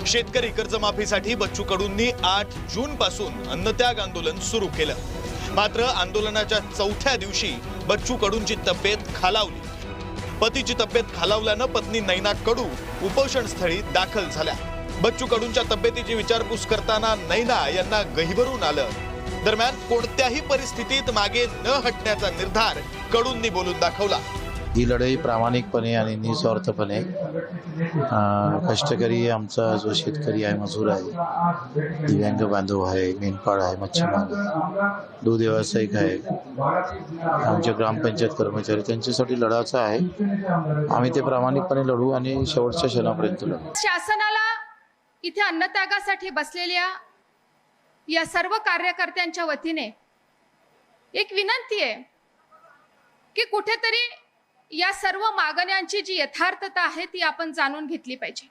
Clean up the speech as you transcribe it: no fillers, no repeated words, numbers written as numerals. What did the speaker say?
शेतकरी कर्जमाफीसाठी बच्चू कडूंनी 8 जून पासून अन्नत्याग आंदोलन सुरू केलं। मात्र आंदोलनाच्या चौथ्या दिवशी बच्चू कडूंची तब्येत खालावली। पतीची तब्येत खालावल्यानं पत्नी नैना कडू उपोषणस्थळी दाखल झाल्या। बच्चू कडूंच्या तब्येतीची विचारपूस करताना नैना यांना गहिवरून आलं। दरम्यान कोणत्याही परिस्थितीत मागे न हटण्याचा निर्धार कडूंनी बोलून दाखवला। ही लढाई प्रामाणिकपणे आणि निस्वार्थपणे कष्टकरी आमचा जो शेतकरी आहे, मजूर आहे, दिव्यांग बांधव आहे, मेंढपाळ आहे, मच्छीमार आहे, दूध व्यावसायिक आहे, आमचे ग्रामपंचायत कर्मचारी, त्यांच्यासाठी लढायचं आहे। आम्ही ते प्रामाणिकपणे लढू आणि शेवटच्या क्षणापर्यंत लढू। शासनाला इथे अन्नत्यागासाठी बसलेल्या या सर्व कार्यकर्त्यांच्या वतीने एक विनंती आहे की कुठेतरी या सर्व मागण्यांची जी यथार्थता आहे ती आपण जाणून घेतली पाहिजे।